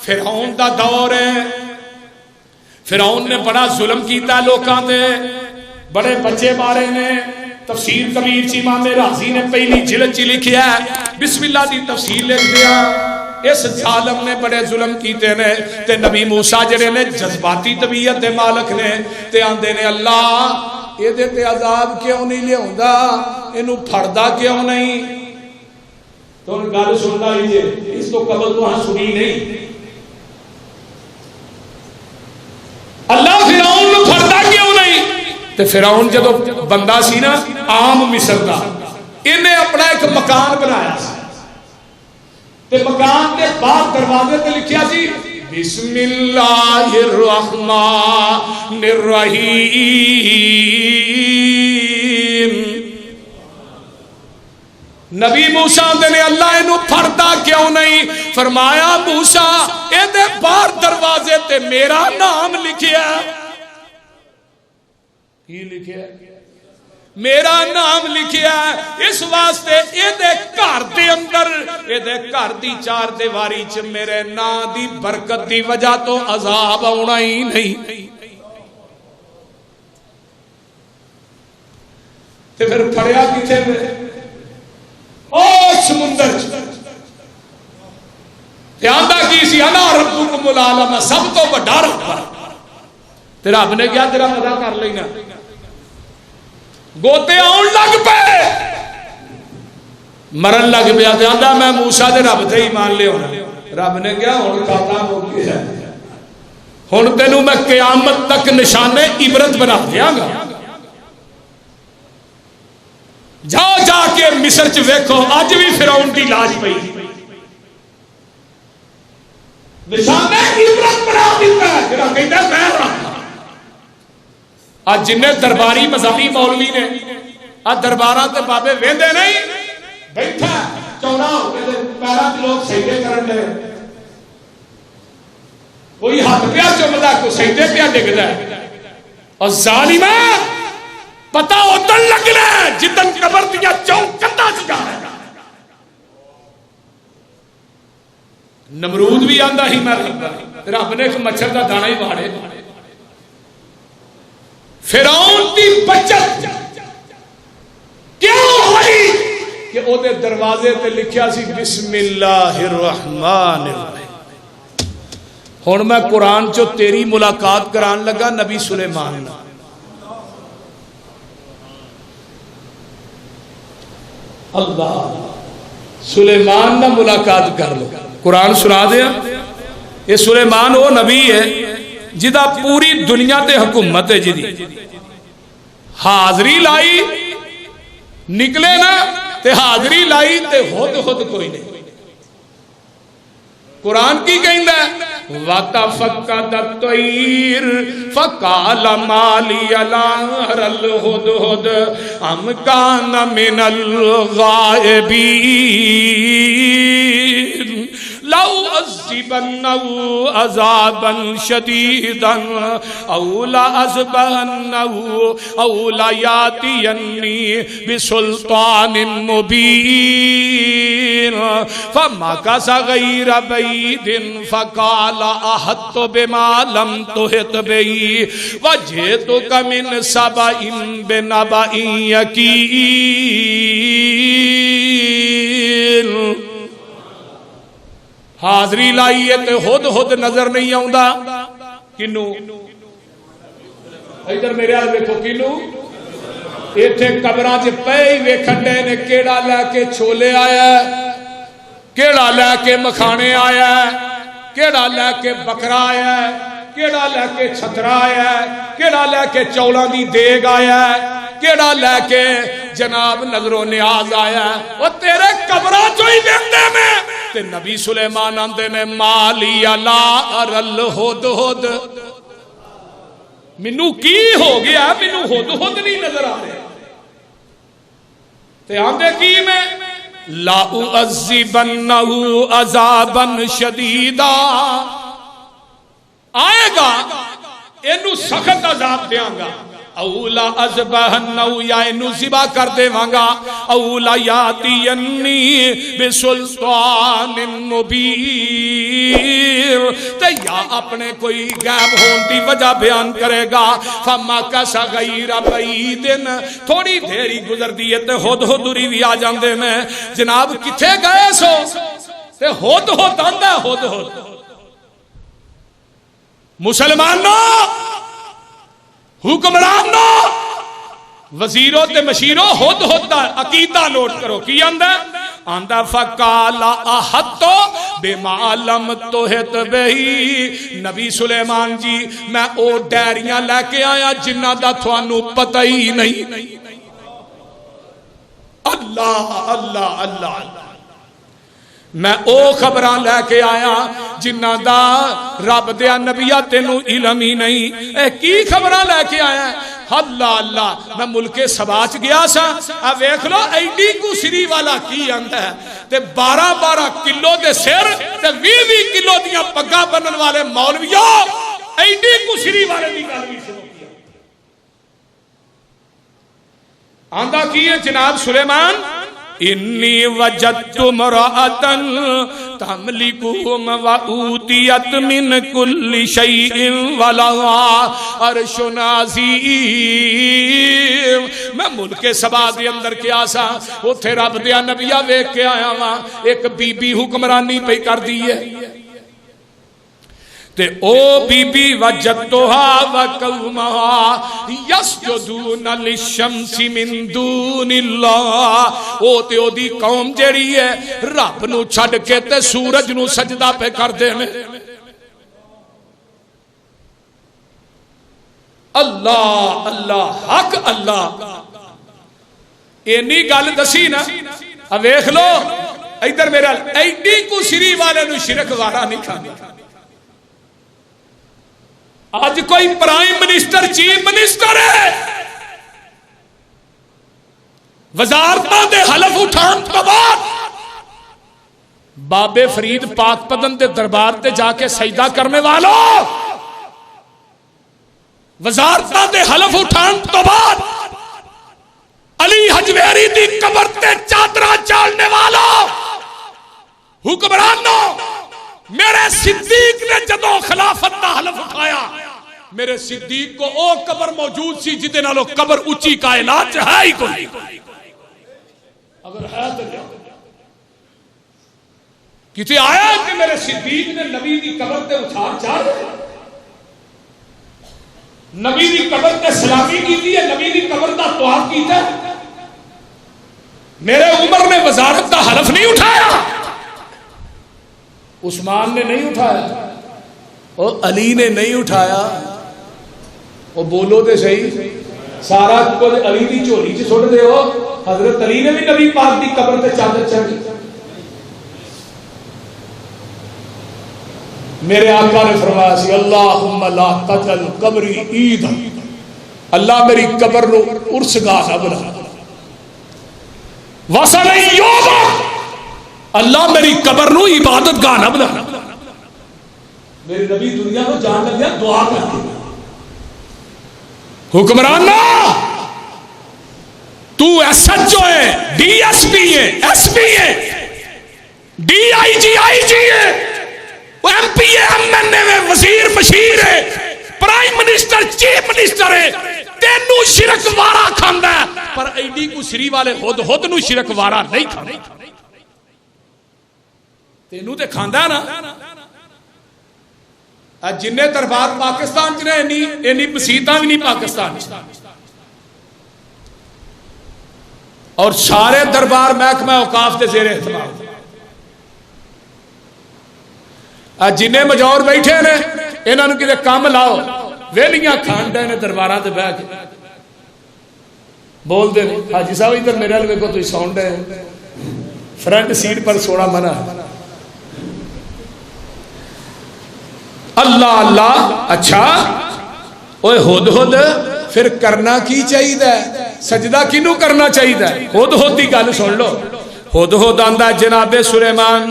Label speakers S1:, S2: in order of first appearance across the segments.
S1: فرعون دا دور ہے، فرعون نے بڑا ظلم کیتا لوکاں تے، بڑے بچے مارے نے۔ تفسیر کبیر چ امام رازی نے پہلی جلد چ لکھیا ہے، بسم اللہ دی تفسیر لکھ دیا، اس ظالم نے بڑے ظلم کیتے نے تے نبی موسیٰ جڑے نے جذباتی طبیعت دے مالک نے تے آندے نے اللہ یہ دے تے عذاب کیوں نہیں لیاوندا، اینو پھڑدا کیوں نہیں؟ تو گل سننا لیجیے، اس تو قبل تو ہاں سنی نہیں۔ اللہ فرعون نو پھڑدا کیوں نہیں؟ تے فرعون جدو بندہ سی نا عام مصر دا، انہیں اپنا ایک مکان بنایا سی تے مکان کے باہر دروازے تے لکھیا سی بسم اللہ الرحمن الرحیم۔ نبی موسیٰ نے اللہ انہوں پھڑتا کیوں نہیں؟ فرمایا موسیٰ اے دے باہر دروازے تے میرا نام لکھیا، کی لکھیا؟ میرا نام لکھیا ہے، اس واسطے اے دے گھر دے اندر، اے دے گھر دی چار دیواری چ میرے نا دی برکت دی وجہ تو عذاب آنا ہی نہیں۔ تے پھر پھڑیا کتھے میں؟ او سمندر تے آندا کی سی انا ربکم العالم، سب تو بڑا رب۔ تے رب نے کیا تیرا مزہ کر لینا، گوتے آن لگ پے، مرن لگ پیا تے آندا میں موسیٰ دے رب تے ایمان لے ہونا۔ رب نے کیا ہن کھاتا ہو گیا، ہن تینوں میں قیامت تک نشانے عبرت بنا دیاں گا۔ جاؤ جا کے مصر چ ویکھو، اج بھی فرعون دی لاش پئی، نشانے عبرت بنا دیتا ہے جڑا کہندا میں رب۔ آج جنہیں درباری مذہبی مولوی نے آج درباراں تے بابے ویندے نہیں، بیٹھا چونا ہو کے پیراں تے لوگ سجدے کرن دے، کوئی ہاتھ پیا چومدا، کوئی سجدے پیا ڈگدا ہے۔ اور ظالما پتہ ادن لگنا ہے جدن قبر دیا چوکندہ سے جا رہا ہے۔ نمرود بھی آندا ہی میں رب نے ایک مچھر دا دانا ہی باڑے۔ فرعون دی بچت کیوں ہوئی کہ او دے دروازے تے لکھیا سی بسم اللہ الرحمن الرحیم۔ ہن میں قرآن چو تیری ملاقات کران لگا نبی سلیمان، اللہ سلیمان نہ ملاقات کر لو، قرآن سنا دیا۔ یہ سلیمان وہ نبی ہے جدا پوری دنیا تے حکومت ہے، جدی حاضری لائی نکلے نا تے حاضری لائی تے خود کوئی نہیں۔ قرآن کی کہندا ہے وَتَفَقَّدَ الطَّيْرُ فَقَالَ مَا لِيَ لَا أَرَى الْهُدْهُدَ أَمْ كَانَ مِنَ الْغَائِبِينَ لَوْ أَعَذِّبَنَّهُ عَذَابًا شَدِيدًا أَوْ لَأَذْبَحَنَّهُ أَوْ لَيَأْتِيَنِّي بِسُلْطَانٍ مُبِينٍ فَمَكَثَ غَيْرَ بَعِيدٍ فَقَالَ أَحَطتُ بِمَا لَمْ تُحِطْ بِهِ وَجِئْتُكَ مِنْ سَبَإٍ بِنَبَإٍ يَقِينٍ۔ حاضری لائیے تے خود نظر نہیں آؤندا، کنو ادھر میرے حال دیکھو، کنو ایتھے قبراں چ پئے ہی ویکھن دے نے کیڑا لے کے چھولے آیا ہے، کیڑا لے کے مکھانے آیا ہے، کیڑا لے کے بکرا آیا ہے، کیڑا لے کے چھترا آیا ہے، کیڑا لے کے چولاں دی دیگ آیا ہے، کیڑا لے کے جناب نظر و نیاز آیا ہے، وہ تیرے قبراں چوں ہی ویکھدے میں۔ تے نبی سلیمان آندے نے مالی لا ارى الهدهد، منو کی ہو گیا، منو ہدہد نہیں نظر آ رہا۔ تے آندے کی میں لا اعذبنه عذابا شدیدا، آئے گا اینو سخت عذاب دیاں گا، اولا اذبحنہ یا انو ذبح کر دے وانگا، اولا یاتینی بسلطان مبین، تے یا اپنے کوئی غائب ہون دی وجہ بیان کرے گا فما کسا غیر بعیدن تھوڑی دیری گزر دی تے ہد ہدری بھی آ جاندے نے جناب کتھے گئے سو تے ہد ہد آندا ہد ہد مسلمانوں حکمرانوں وزیروں تے مشیروں ہد ہد عقیدہ نوٹ کرو کی آندا آندا فقالا احطو بما لم تحط بہی نبی سلیمان جی میں او ڈیریاں لے کے آیا جنہ دا تھانوں پتہ ہی نہیں اللہ اللہ اللہ میں او خبراں لے کے آیا جنہ دا رب دیا نبیہ تینو علم ہی نہیں اے کی خبراں لے کے آیا اللہ اللہ میں ملک سباچ گیا سا اب دیکھ لو ایڈی کو سری والا کی آندا ہے تے 12 کلو دے سر تے 20 کلو دیاں پگاں بنن والے مولویوں ایڈی کو سری والے دی گل بھی سنو آندا کی ہے جناب سلیمان انی وجدت امرأۃ تملکہم وأوتیت من کل شیء ولہا عرش عظیم میں ملک سبا دے اندر کیا سا اتھے رب دیا نبیہ ویکھ کے آیا وہاں ایک بی بی حکمرانی پہ کر دی ہے تے او بی بی وجدتها وقومها یسجدون للشمس من دون اللہ او تے او دی قوم جیڑی ہے رب نو چھڈ کے تے سورج نو سجدہ پہ کر دے نے اللہ اللہ حق اللہ اینی گل دسی نا اب ویکھ لو ادھر میرا ایڈی کو سری والے نو شرک وارا نہیں کھانا آج کوئی پرائم منسٹر چیف منسٹر ہے وزارتاں دے حلف اٹھان تو بعد بابے فرید پاک پدن دے دربار تے جا کے سجدہ کرنے والوں وزارتاں دے حلف اٹھان تو بعد علی حجویری دی قبر تے چادرہ چالنے والوں حکمرانوں میرے صدیق نے جدو خلافت دا حلف اٹھایا میرے صدیق کو او قبر موجود سی جدے نالو قبر اچھی کائنات ہے ہی کوئی اگر ہے تو کسی آیا کہ میرے صدیق نے نبی دی قبر تے اٹھا چار نبی دی قبر تے سلامی کی دی ہے نبی دی قبر دا طواف کیتا ہے میرے عمر نے وزارت دا حلف نہیں اٹھایا عثمان نے نہیں اٹھایا اور علی نے نہیں اٹھایا اور بولو دے صحیح سارا کچھ علی دی چولی چ سٹ دے ہو حضرت علی نے بھی نبی پاک دی قبر تے چادر چڑھی میرے آقا نے فرمایا سی اللہم لا تجعل قبری عید اللہ میری قبر نو عرس گاہ نہ بنا وصل ایوب اللہ میری قبر نو عبادت گاہ نہ بنا میرے نبی دنیا میں جان لگیا دعا کرتے حکمران تو ایس ایچ او ہے ڈی ایس پی ہے ایس پی ہے ڈی آئی جی ہے ایم پی ہے ایم این اے ہے وزیر بشیر ہے پرائم منسٹر چیف منسٹر ہے تینوں شرک وارا کھاندا ہے پر ایڈی کو سری والے ہد نو شرک وارا نہیں کھاندا تینوں تے کھاندا نا جنہیں دربار پاکستان چ نے اینی مسیتاں بھی نہیں پاکستان اور سارے دربار محکمہ اوقاف دے زیر اہتمام جنہیں مجور بیٹھے نے انہاں نوں کتے کام لاؤ ویلیاں کھان ڈے نے درباراں تے بیٹھ کے بول دے حاجی صاحب ادھر میرے ال ویکھو تسی سون ڈے فرنٹ سیٹ پر سونا منع اللہ اللہ اچھا اوے ہد ہد پھر کرنا کی چاہیے سجدہ کینوں کرنا چاہیے ہد ہد دی گل سن لو ہد ہد آندا جناب سلیمان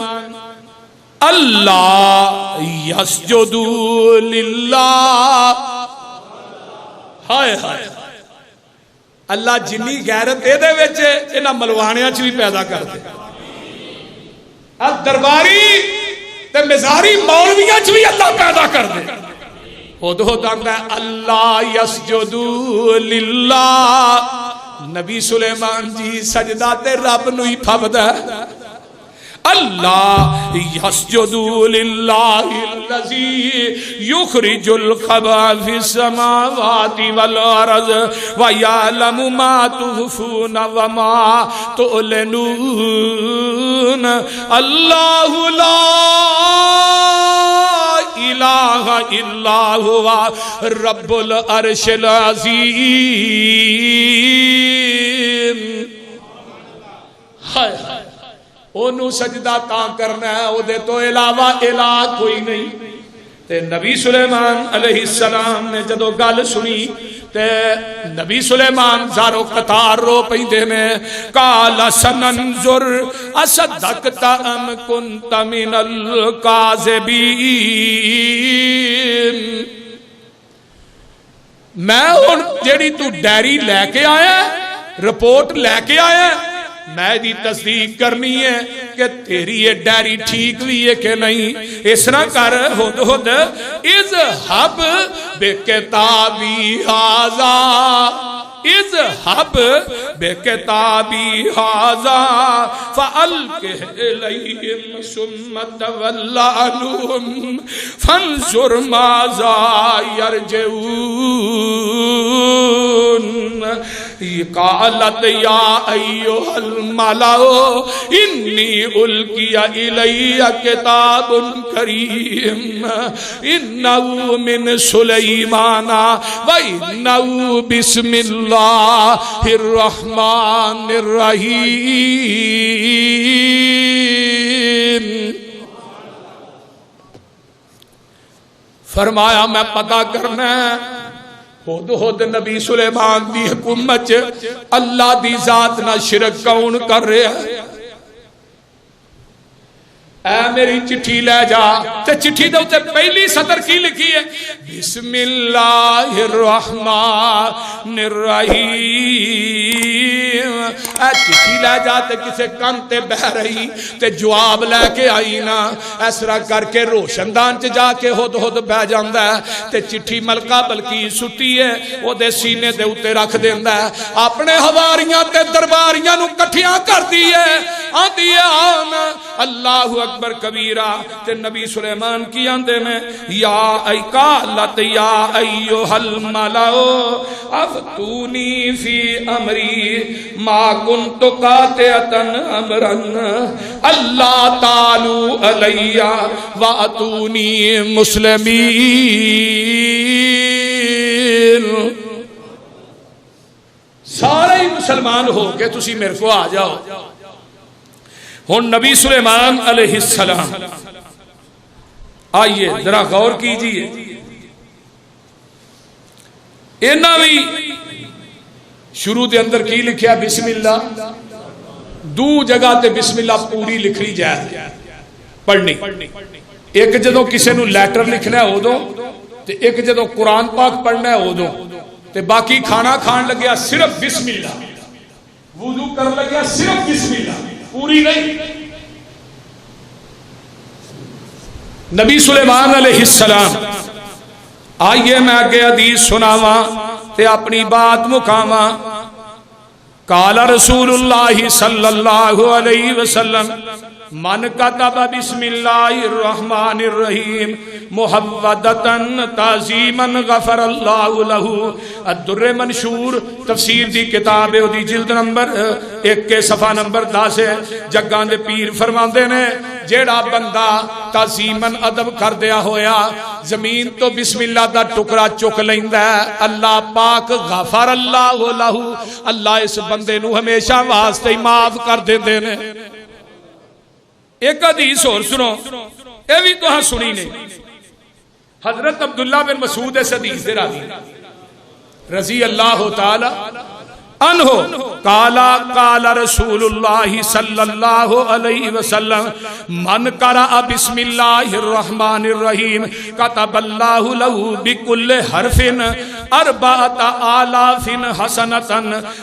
S1: اللہ یسجد للہ ہائے ہائے اللہ جنی غیرت اے دے وچ انہاں ملوانیاں چ بھی پیدا کر دے اب درباری تے مزاری مولویاں چ بھی کر دے. ہدہد آندا ہے اللہ یسجدو للہ. نبی سلیمان جی سجدہ تے رب نو ہی پھبدا ہے. اللہ یسجدو للہ الذی یخرج الخبا فی السماوات والارض ویعلم ما تخفون وما تعلنون. اللہ لا الہ الا ہوا رب العرش العظیم. ہائے انہوں سجدہ تاں کرنا ہے او دے تو علاوہ الہ کوئی نہیں. تے نبی سلیمان علیہ السلام نے جدو گل سنی تے نبی سلیمان زارو قطار رو پیندے نے. قال سننظر اصدقت ام کنت من الکاذبین. میں ہن جیڑی تو ڈیری لے کے آیا رپورٹ لے کے آیا میں دی تصدیق کرنی ہے کہ تیری یہ ڈیری ٹھیک بھی ہے کہ نہیں. اس طرح کر ہدہد اذهب بکتابی ھذا اذهب بکتابی ھذا فألقه إليهم ثم تول عنهم فانظر ماذا يرجعون. قالت یا ایھا الملأ انی القی الی کتاب کریم انہ من سلیمان وانہ بسم اللہ الرحمن الرحیم. فرمایا میں پتہ کرنا ہے ہدہد نبی سلیمان دی حکومت اللہ دی ذات نہ شرک کون کر رہا ہے. اے میری چٹھی لے جا. تے چٹھی دے اوتے پہلی سطر کی لکھی ہے بسم اللہ الرحمن الرحیم. اے چٹھی لے جا تے کسے کن تے بہ رہی تے جواب لے کے آئی نا. اس طرح کر کے روشندان چ جا کے ہدہد بہ جاندا ہے تے چٹھی ملکہ بلقیس ستی ہے او دے سینے دے اوتے رکھ دیندا ہے. اپنے حواریاں تے درباریاں نو کٹھیاں کر دی ہے آندی ہے آن اللہ اکبر کبیرہ. تے نبی سلیمان کی آندے میں یا ای قالت یا ایھا الملأ افتونی فی امری ما کنت قاطعۃ امرا اللہ تعالی علی واتونی مسلمین. سارے مسلمان ہو کے تسی میرے کو آ جاؤ. ہن نبی سلیمان علیہ السلام آئیے ذرا غور کیجئے. اینا بھی شروع دے اندر کی لکھیا بسم اللہ. دو جگہ تے بسم اللہ پوری لکھنی جائے پڑھنی. ایک جدوں کسے نو لیٹر لکھنا ہے ادو تے ایک جدوں قرآن پاک پڑھنا ہے ادو تے باقی کھانا کھان لگیا صرف بسم اللہ. وضو کر لگیا صرف بسم اللہ پوری نہیں. نبی سلیمان علیہ السلام آئیے میں آگے حدیث سناواں تے اپنی بات مکاواں. قال رسول اللہ صلی اللہ علیہ وسلم من کتب بسم اللہ الرحمن الرحیم محودتاً تعظیما غفر اللہ له. الدر منشور تفسیر دی کتاب ہے دی جلد نمبر 1 کے صفحہ نمبر 10 ہے. جگاں دے پیر فرماندے نے جیڑا بندہ تعظیماً ادب کر دیا ہویا زمین تو بسم اللہ دا ٹکڑا چک لیندا ہے اللہ پاک غفر اللہ له. اللہ اس بندے نو ہمیشہ واسطے معاف کر دیندے نے. ایک حدیث اور سنو اے بھی تو ہاں سنی نہیں. حضرت عبداللہ بن مسعود اس حدیث دے راوی رضی اللہ تعالی عنہ قالا قال رسول اللہ صلی اللہ علیہ وسلم من قرأ بسم اللہ الرحمن الرحیم کتب اللہ لہ بکل حرف 4,000 حسنۃ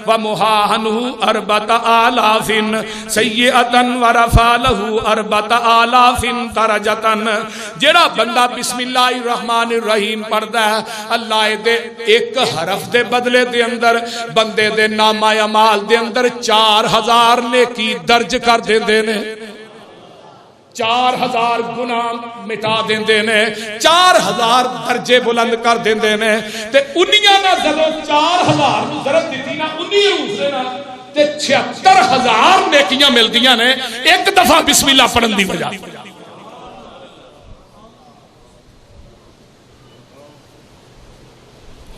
S1: ومحا عنہ 4,000 سیئۃ ورفع لہ 4,000 درجۃ. جڑا بندہ بسم اللہ الرحمن الرحیم پڑھدا ہے اللہ دے ایک حرف دے بدلے دے اندر بندے دے نامہ اعمال دے اندر 4,000 نیکی درج کر دیندے نے. 4,000 گناہ مٹا دیندے نے, 4,000 درجے بلند کر دیندے نے. تے انیاں نہ جدوں 4,000 نو ضرب دتی نا انی روح دے نال تے 76,000 نیکیاں ملدیاں نے ایک دفعہ بسم اللہ پڑھن دی وجہ.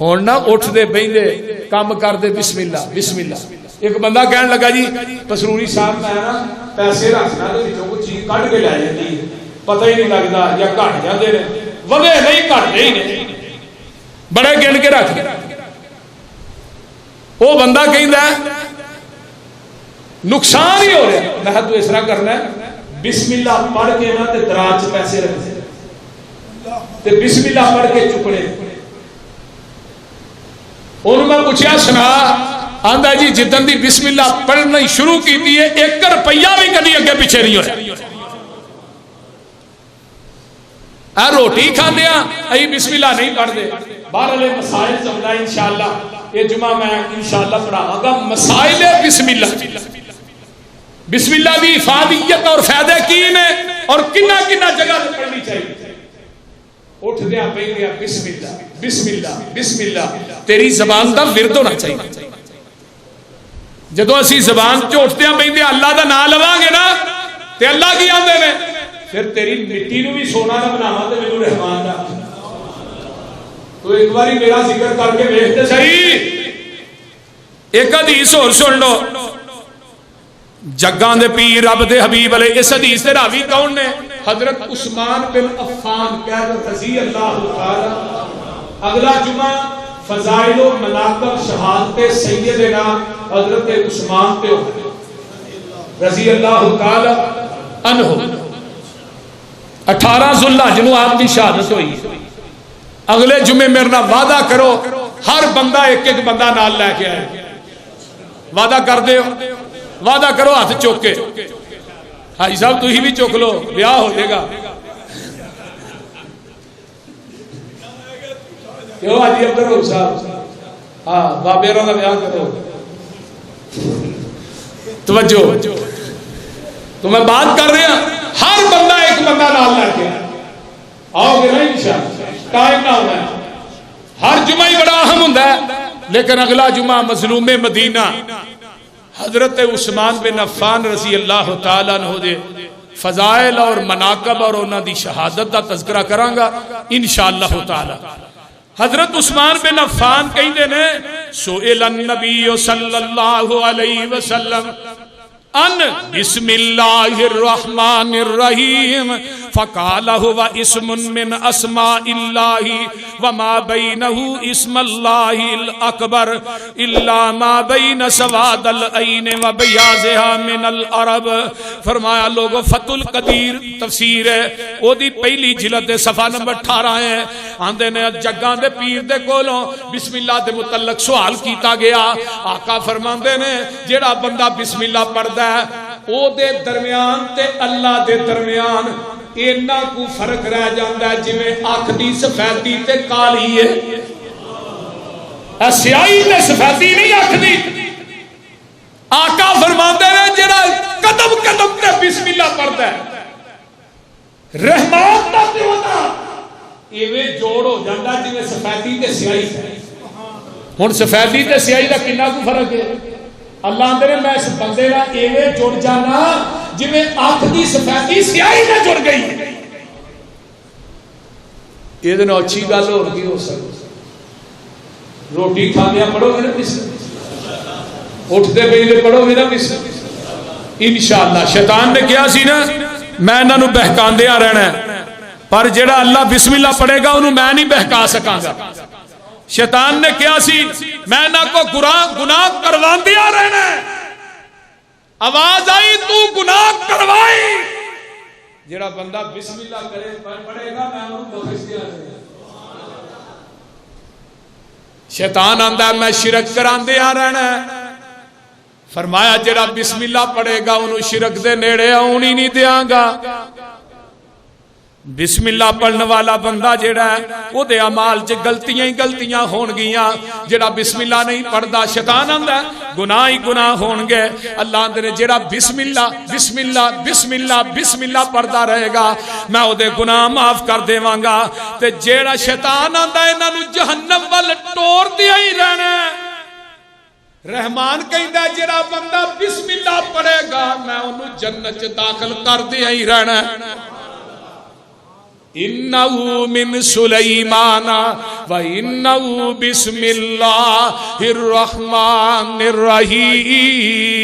S1: ہون نہ اٹھ دے بیندے کام کر دے بسم اللہ بسم اللہ. ایک بندہ کہنے لگا جی پسرونی صاحب میں نا پیسے رکھنا تو وچوں کوئی چیز کٹ کے لے جاندی ہے پتہ ہی نہیں لگتا یا گھٹ جاندے نے ودے نہیں گھٹدے ہی نہیں بڑے گن کے رکھ. وہ بندہ کہندا ہے نقصان ہی ہو رہا ہے. میں تو اس طرح کرنا ہے بسم اللہ پڑھ کے نا تے دراز چ پیسے رکھنے تے بسم اللہ پڑھ کے چکنے. انہوں میں پوچھا سنا آندا جی جدن دی بسم اللہ پڑھنا شروع کی ہے 1 روپیہ بھی کدی اگے پیچھے نہیں ہویا. روٹی کھانے ائی بسم اللہ نہیں پڑھتے. بہرحال مسائل سمجھا انشاءاللہ یہ جمعہ میں انشاءاللہ پڑھاواں گا مسائل بسم اللہ. بسم اللہ دی افادیت اور فائدے کی نے اور کنہ کنہ جگہ سے پڑھنی چاہیے. اٹھ دیا پہ گیا بسم اللہ بسم اللہ بسم اللہ. تیری زبان دا ورد ہونا چاہیے. جدو اسی زبان چ اٹھدیا بیندے اللہ دا نام لواں گے نا تے اللہ کی آندے نے پھر تیری مٹی نو بھی سونا نہ بناواں تے مینوں رحمان دا. تو ایک باری میرا ذکر کر کے ویکھ تے صحیح. ایک حدیث اور سن لو. جگاں دے پیر رب دے حبیب علیہ اس حدیث دے راوی کون نے؟ حضرت عثمان بن عفان کہہ رضی اللہ تعالی. اگلا جمعہ فضائل و مناقب شہادت سیدنا حضرت عثمان پہ رضی اللہ تعالی عنہ. 18 ذوالحج نو آپ کی شہادت ہوئی. اگلے جمعے میرے نال وعدہ کرو ہر بندہ ایک ایک بندہ نال لے کے آئے. وعدہ کر دے وعدہ کرو ہاتھ چوک کے. حاجی صاحب تھی بھی چک لو بیاہ ہو جائے گا. کیوں حاجی عبدالرؤف صاحب ہاں بابے کا بیاہ کرو. توجہ تو میں بات کر رہا ہر بندہ ایک بندہ نال لے کے آؤ گے نا انشاءاللہ. ٹائم نہ ہونا ہے ہر جمعہ ہی بڑا اہم ہوتا ہے لیکن اگلا جمعہ مظلوم مدینہ حضرت عثمان بن عفان رضی اللہ تعالیٰ عنہ دے فضائل اور مناقب اور انہاں دی شہادت دا تذکرہ کراں گا انشاءاللہ تعالی. حضرت عثمان بن عفان کہندے نے سئل النبی صلی اللہ علیہ وسلم ان بسم اللہ الرحمن الرحیم فقال هو اسم من اسماء اللہ وما بینہ اسم اللہ الاکبر الا ما بین سواد العین وبیاضها من العرب. فرمایا لوگوں فتح القدیر تفسیر ہے او دی پہلی جلد صفحہ نمبر 18 ہے. آندے نے جگاں دے پیر دے کولوں بسم اللہ دے متعلق سوال کیتا گیا. آقا فرماندے نے جیڑا بندہ بسم اللہ پڑھدا او دے درمیان تے اللہ دے درمیان اینا کو فرق رہ جاندا ہے جویں اکھ دی سفیدی تے کالی ہے. سیاہی تے سفیدی نہیں اکھ دی. آقا فرماندے نے جڑا قدم قدم تے بسم اللہ پڑھدا ہے رحمان دا تے ہوتا ایویں جوڑ ہو جاندا جویں سفیدی تے سیاہی. ہن سفیدی تے سیاہی دا کنا کو فرق ہے؟ اللہ اندر میں اس بندے نال ایویں جڑ جانا جویں اکھ دی سفیدی سیاہی نال جڑ گئی ہے. یہ دن اچھی گل ہو گئی ہو سکتی. روٹی کھانے پڑھو گے نا بسم اٹھتے بیٹھتے پڑھو گے نا بسم انشاءاللہ. شیطان نے کیا سی نا میں انہاں نو بہکاندیا رہنا ہے پر جڑا اللہ بسم اللہ پڑھے گا انہوں میں نہیں بہکا سکاں گا. شیطان نے کیا سی میں نہ کو گناہ کروان دیا رہنا ہے. آواز آئی تو گناہ کروائی. جڑا بندہ بسم اللہ کرے پڑھے گا میں انہوں بخش دیا رہنا. شیطان آندا ہے میں شرک کران دیا رہنا ہے. فرمایا جڑا بسم اللہ پڑھے گا انہوں شرک دے نیڑے آن ہی نہیں دیاں گا. بسم اللہ پڑھنے والا بندہ جڑا ہے وہ دے اعمال چ غلطیاں ہی غلطیاں ہون گیاں. جڑا بسم اللہ نہیں پڑھدا شیطان آندا ہے گناہ ہی گناہ ہون گے. اللہ آندے نے جڑا بسم اللہ بسم اللہ بسم اللہ بسم اللہ پڑھدا رہے گا میں او دے گناہ معاف کر دیواں گا. تے جڑا شیطان آندا ہے انہاں نو جہنم ول ٹور دیا ہی رہنا ہے. رحمان کہندا ہے جڑا بندہ بسم اللہ پڑھے گا میں انہوں جنت چ داخل کر دیا ہی رہنا ہے. انہو من سلیمان و انہو بسم اللہ الرحمن الرحیم.